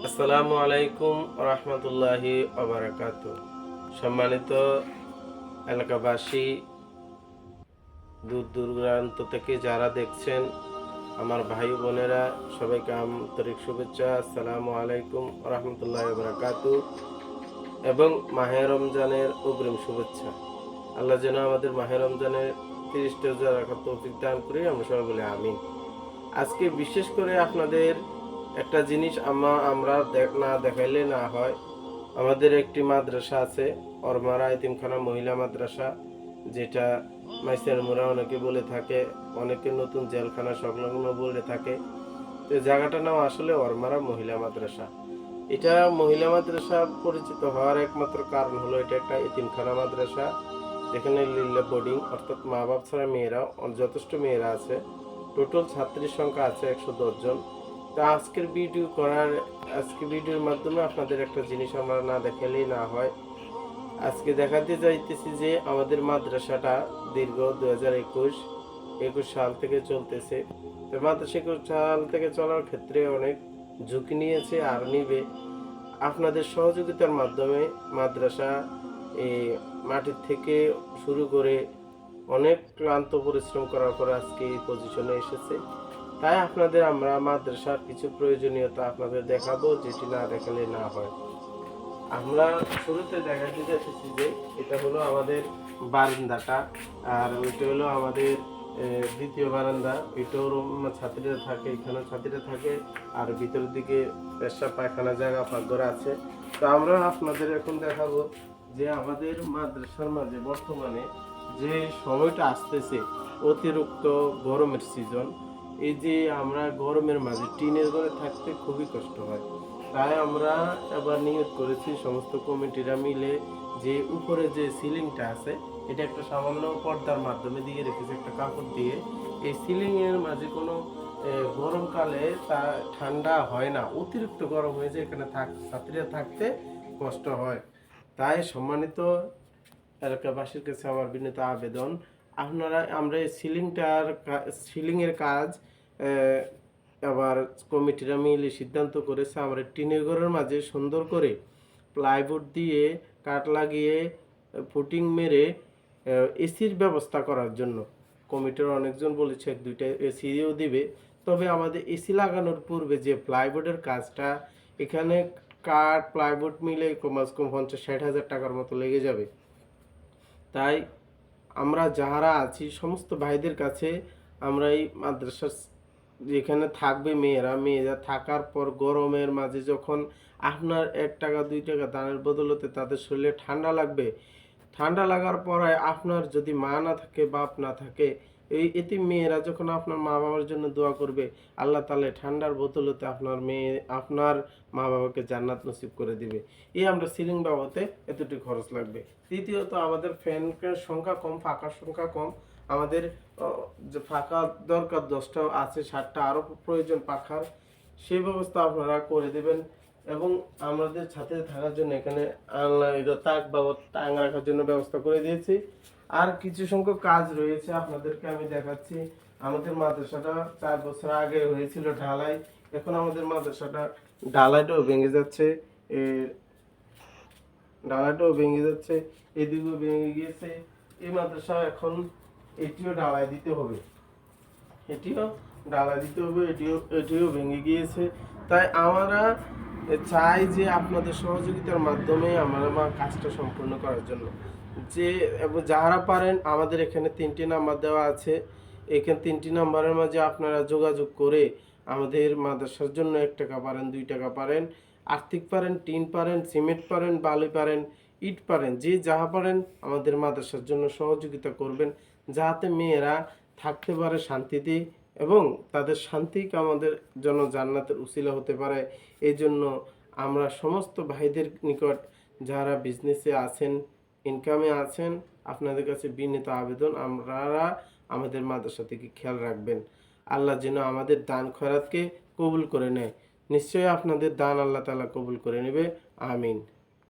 আসসালামু আলাইকুম রহমতুল্লাহি ওবারাকাত। সম্মানিত এলাকাবাসী, দূর দূরান্ত থেকে যারা দেখছেন, আমার ভাই বোনেরা, সবাইকে আন্তরিক শুভেচ্ছা। আসসালামু আলাইকুম রহমতুল্লাহি ওবারাকাত এবং মাহে রমজানের অগ্রিম শুভেচ্ছা। আল্লাহ যেন আমাদের মাহে রমজানের 30টা রোজা রাখার তৌফিক দান করে, আমরা সবাই বলি আমিন। আজকে বিশেষ করে আপনাদের একটা জিনিস আমরা না দেখাইলে না হয়। আমাদের একটি মাদ্রাসা আছে, অরমারা এতিমখানা মহিলা মাদ্রাসা, যেটা মাইসের মোড়া অনেকে বলে থাকে, অনেকে নতুন জেলখানা সংলগ্ন বলে থাকে। তো জায়গাটার নাম আসলে অরমারা মহিলা মাদ্রাসা। এটা মহিলা মাদ্রাসা পরিচিত হওয়ার একমাত্র কারণ হলো এটা একটা এতিমখানা মাদ্রাসা, যেখানে লিল্লা বোর্ডিং, অর্থাৎ মা বাপ ছাড়া মেয়েরা, যথেষ্ট মেয়েরা আছে। টোটাল ছাত্রীর সংখ্যা আছে 110 জন। তো আজকে ভিডিওর মাধ্যমে আপনাদের একটা জিনিস আমরা না দেখালেই না হয়। আজকে দেখাতে চাইতেছি যে আমাদের মাদ্রাসাটা দীর্ঘ 2021 সাল থেকে চলতেছে। তো মাদ্রাসা 21 সাল থেকে চলার ক্ষেত্রে অনেক ঝুঁকি নিয়েছে আর নিবে। আপনাদের সহযোগিতার মাধ্যমে মাদ্রাসা এই মাটির থেকে শুরু করে অনেক ক্লান্ত পরিশ্রম করার পর আজকে এই পজিশনে এসেছে। তাই আমরা মাদ্রাসার কিছু প্রয়োজনীয়তা আপনাদের দেখাবো, যেটি না দেখালে না হয়। আমরা শুরুতে দেখাতে যাচ্ছি যে এটা হলো আমাদের বারান্দাটা, আর ওইটা হলো আমাদের দ্বিতীয় বারান্দা। এটাও ছাত্রীরা থাকে, এখানেও ছাত্রীরা থাকে, আর ভিতরের দিকে পেশা পায়খানা জায়গা পাকঘর আছে। তো আমরা আপনাদের এখন দেখাবো যে আমাদের মাদ্রাসার মাঝে বর্তমানে যে সময়টা আসতেছে, অতিরিক্ত গরমের সিজন। এই যে আমরা গরমের মাঝে টিনের ঘরে থাকতে খুবই কষ্ট হয়। তাই আমরা এবার নিয়োগ করেছি সমস্ত কমিটিরা মিলে যে উপরে যে সিলিংটা আছে, এটা একটা সামান্য পর্দার মাধ্যমে দিয়ে রেখেছে, একটা কাপড় দিয়ে। এই সিলিং এর মাঝে কোনো গরমকালে তা ঠান্ডা হয় না, অতিরিক্ত গরম হয়ে যায়, এখানে ছাত্রীরা থাকতে কষ্ট হয়। তাই সম্মানিত এলাকাবাসীর কাছে আমার বিনীত আবেদন, আমরা এই সিলিংয়ের কাজ আবার কমিটিরা মিলে সিদ্ধান্ত করেছে আমরা টিনের ঘরের মাঝে সুন্দর করে প্লাইউড দিয়ে কাঠ লাগিয়ে ফুটিং মেরে এসির ব্যবস্থা করার জন্য। কমিটির অনেকজন বলেছে 1-2টা এসিও দিবে। তবে আমাদের এসি লাগানোর পূর্বে যে প্লাইউডের কাজটা, এখানে কাঠ প্লাইউড মিলে কমাস কম 50-60 হাজার টাকার মতো লেগে যাবে। তাই আমরা যারা আছি সমস্ত ভাইদের কাছে আমরা এই মাদ্রাসার যেখানে থাকবে মেয়েরা থাকার পর গরমের মাঝে যখন আপনার 1 টাকা 2 টাকা দানের বদলতে তাদের শরীরে ঠান্ডা লাগবে, ঠান্ডা লাগার পরে আপনার যদি মা না থাকে, বাপ না থাকে, এতিম মেয়েরা যখন আপনার মা বাবার জন্য দোয়া করবে, আল্লাহ তাআলা ঠান্ডার বোতলতে আপনার মা বাবাকে জান্নাত নসিব করে দিবে। এই আমরা সিলিং বাবদে এতটুকু খরচ লাগবে। তৃতীয়ত, আমাদের ফ্যানের সংখ্যা কম, ফাঁকার সংখ্যা কম। আমাদের যে ফাঁকা দরকার 10টা আছে, 7টা আরও প্রয়োজন পাখার, সেই ব্যবস্থা আপনারা করে দেবেন। এবং আমাদের ছাত্রীদের থাকার জন্য এখানে তাক বাবদ টাং রাখার জন্য ব্যবস্থা করে দিয়েছি। আর কিছু সংখ্যক কাজ রয়েছে, আপনাদেরকে আমি দেখাচ্ছি। আমাদের মাদ্রাসাটা 4 বছর আগে হয়েছিল ঢালাই, এখন আমাদের মাদ্রাসাটা ঢালাইটাও ভেঙে যাচ্ছে, এদিকেও ভেঙে গিয়েছে। এই মাদ্রাসা এখন এটিও ঢালাই দিতে হবে, এটিও ভেঙে গিয়েছে। তাই আমরা চাই যে আপনাদের সহযোগিতার মাধ্যমে আমার কাজটা সম্পূর্ণ করার জন্য, যে এবং যারা পারেন, আমাদের এখানে 3টি নাম্বার দেওয়া আছে। এখানে 3টি নাম্বারের মাঝে আপনারা যোগাযোগ করে আমাদের মাদ্রাসার জন্য 1 টাকা পারেন, 2 টাকা পারেন, আর্থিক পারেন, টিন পারেন, সিমেন্ট পারেন, বালি পারেন, ইট পারেন, যে যাহা পারেন আমাদের মাদ্রাসার জন্য সহযোগিতা করবেন, যাতে মেয়েরা থাকতে পারে শান্তিতে এবং তাদের শান্তি আমাদের জন্য জান্নাতের উসিলা হতে পারে। এই জন্য আমরা সমস্ত ভাইদের নিকট, যারা বিজনেসে আছেন, ইনকামে আছেন, আপনাদের কাছে বিনীত আবেদন, আপনারা আমাদের মাদ্রাসা থেকে খেয়াল রাখবেন। আল্লাহ যেন আমাদের দান খয়রাতকে কবুল করে নেয়। নিশ্চয়ই আপনাদের দান আল্লাহ তাআলা কবুল করে নেবে। আমিন।